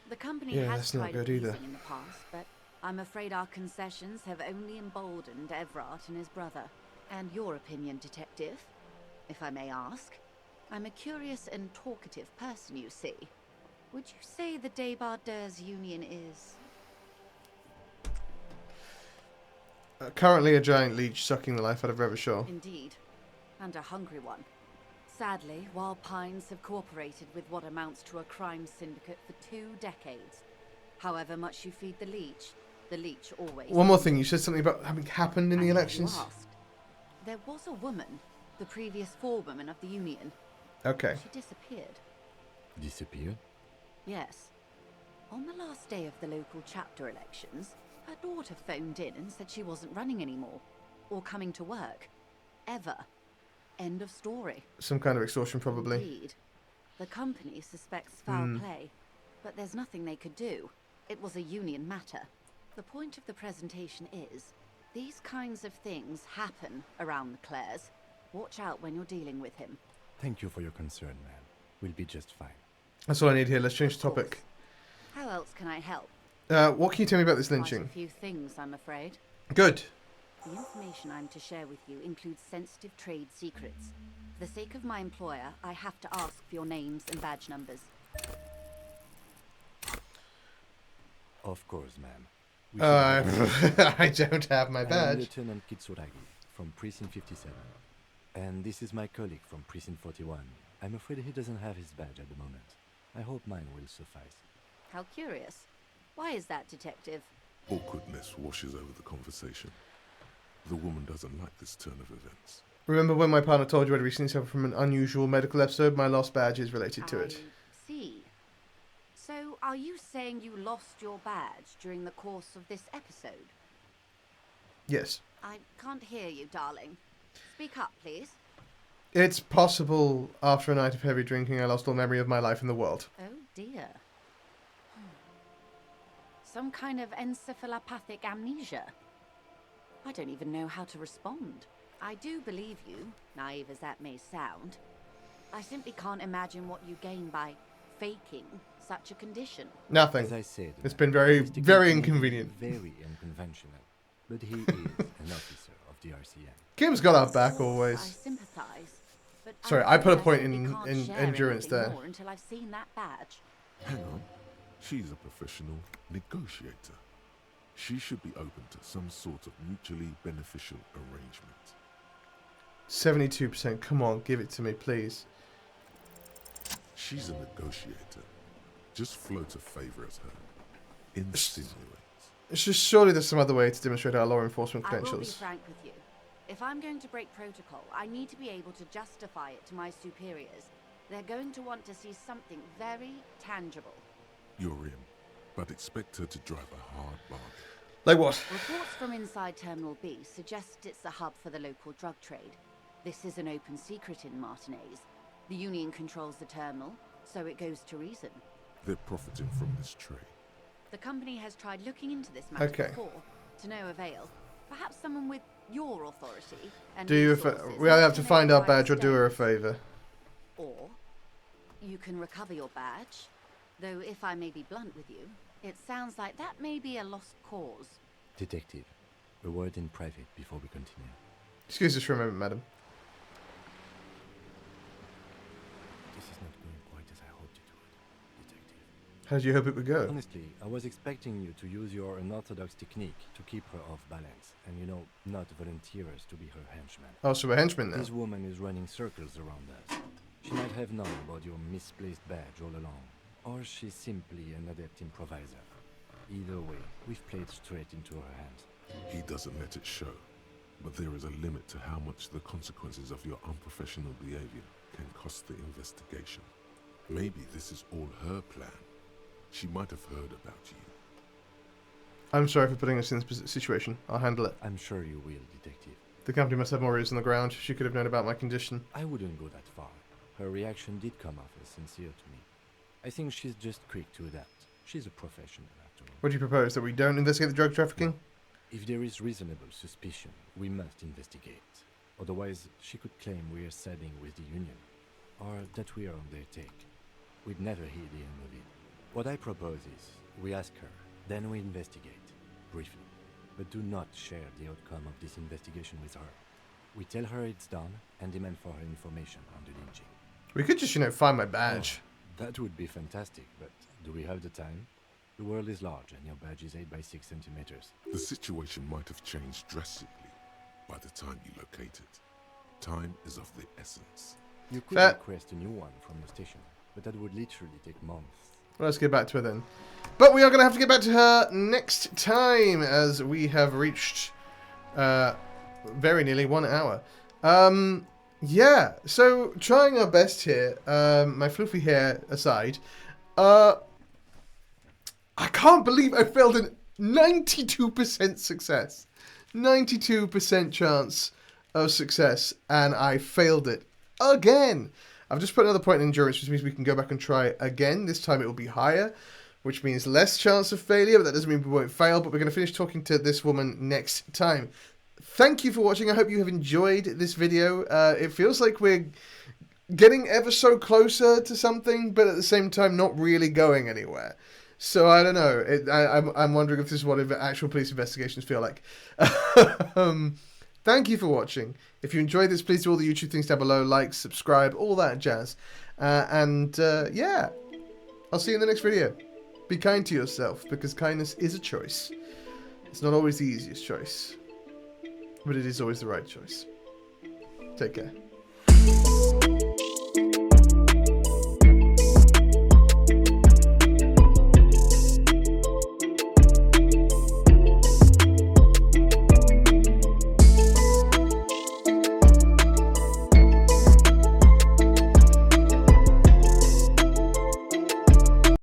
The company Yeah, has that's not tried good appeasing either. in the past, but I'm afraid our concessions have only emboldened Everard and his brother. And your opinion, Detective, if I may ask? I'm a curious and talkative person, you see. Would you say the Débardeurs Union is... Currently a giant leech sucking the life out of Revachol. Indeed. And a hungry one. Sadly, Wild Pines have cooperated with what amounts to a crime syndicate for 2 decades. However much you feed the leech always... One more thing, you said something about having happened in the elections? You asked. There was a woman, the previous forewoman of the Union. Okay. She disappeared. Disappeared? Yes. On the last day of the local chapter elections, her daughter phoned in and said she wasn't running anymore. Or coming to work. Ever. End of story. Some kind of extortion, probably. Indeed. The company suspects foul play, but there's nothing they could do. It was a Union matter. The point of the presentation is, these kinds of things happen around the Clares. Watch out when you're dealing with him. Thank you for your concern, man. We'll be just fine. That's all I need here. Let's change the topic. How else can I help? What can you tell me about this Quite lynching? a few things, I'm afraid. Good. The information I'm to share with you includes sensitive trade secrets. For the sake of my employer, I have to ask for your names and badge numbers. Of course, ma'am. I don't have my I'm badge. Lieutenant Kitsuragi from Precinct 57. And this is my colleague from Precinct 41. I'm afraid he doesn't have his badge at the moment. I hope mine will suffice. How curious. Why is that, Detective? Awkwardness washes over the conversation. The woman doesn't like this turn of events. Remember when my partner told you I'd recently suffered from an unusual medical episode? My lost badge is related to it. See. So, are you saying you lost your badge during the course of this episode? Yes. I can't hear you, darling. Speak up, please. It's possible after a night of heavy drinking I lost all memory of my life in the world. Oh, dear. Some kind of encephalopathic amnesia. I don't even know how to respond. I do believe you, naive as that may sound. I simply can't imagine what you gain by faking such a condition. Nothing. As I said, it's been very, very inconvenient. Very unconventional. But he is an officer of the RCM. Kim's got our back always. I sympathize. But Sorry, I put a point in endurance there. Until I've seen that badge. Hang on. She's a professional negotiator. She should be open to some sort of mutually beneficial arrangement. 72%. Come on, give it to me, please. She's a negotiator. Just float a favor at her. Insinuate. It's just surely there's some other way to demonstrate our law enforcement I will be credentials. frank with you. If I'm going to break protocol, I need to be able to justify it to my superiors. They're going to want to see something very tangible. You're in, but expect her to drive a hard bargain. Like what? Reports from inside Terminal B suggest it's a hub for the local drug trade. This is an open secret in Martinez. The Union controls the terminal, so it goes to reason. They're profiting from this trade. The company has tried looking into this matter Okay. before, to no avail. Perhaps someone with your authority and Do you? We either have to find our badge or do her a favor. Or you can recover your badge. Though, if I may be blunt with you, it sounds like that may be a lost cause. Detective, a word in private before we continue. Excuse us for a moment, madam. This is not going quite as I hoped it would, Detective. How did you hope it would go? Honestly, I was expecting you to use your unorthodox technique to keep her off balance, and not volunteer us to be her henchmen. Oh, so we're henchmen now. This woman is running circles around us. She might have known about your misplaced badge all along. Or she's simply an adept improviser. Either way, we've played straight into her hands. He doesn't let it show, but there is a limit to how much the consequences of your unprofessional behavior can cost the investigation. Maybe this is all her plan. She might have heard about you. I'm sorry for putting us in this situation. I'll handle it. I'm sure you will, Detective. The company must have more ears on the ground. She could have known about my condition. I wouldn't go that far. Her reaction did come off as sincere to me. I think she's just quick to adapt. She's a professional, after all. What do you propose? That we don't investigate the drug trafficking? If there is reasonable suspicion, we must investigate. Otherwise, she could claim we are siding with the Union, or that we are on their take. We'd never hear the end of it. What I propose is, we ask her, then we investigate, briefly. But do not share the outcome of this investigation with her. We tell her it's done and demand for her information on the lynching. We could just, you know, find my badge. Oh, that would be fantastic, but do we have the time? The world is large and your badge is 8 by 6 centimeters. The situation might have changed drastically by the time you locate it. Time is of the essence. You could request a new one from the station, but that would literally take months. Well, let's get back to her then. But we are going to have to get back to her next time, as we have reached very nearly 1 hour. Yeah, so trying our best here, my floofy hair aside, I can't believe I failed a 92% success. 92% chance of success, and I failed it again. I've just put another point in endurance, which means we can go back and try again. This time it will be higher, which means less chance of failure, but that doesn't mean we won't fail. But we're going to finish talking to this woman next time. Thank you for watching. I hope you have enjoyed this video. It feels like we're getting ever so closer to something, but at the same time not really going anywhere. So I don't know. I'm wondering if this is what actual police investigations feel like. Thank you for watching. If you enjoyed this, please do all the YouTube things down below. Like, subscribe, all that jazz. Yeah, I'll see you in the next video. Be kind to yourself, because kindness is a choice. It's not always the easiest choice, but it is always the right choice. Take care.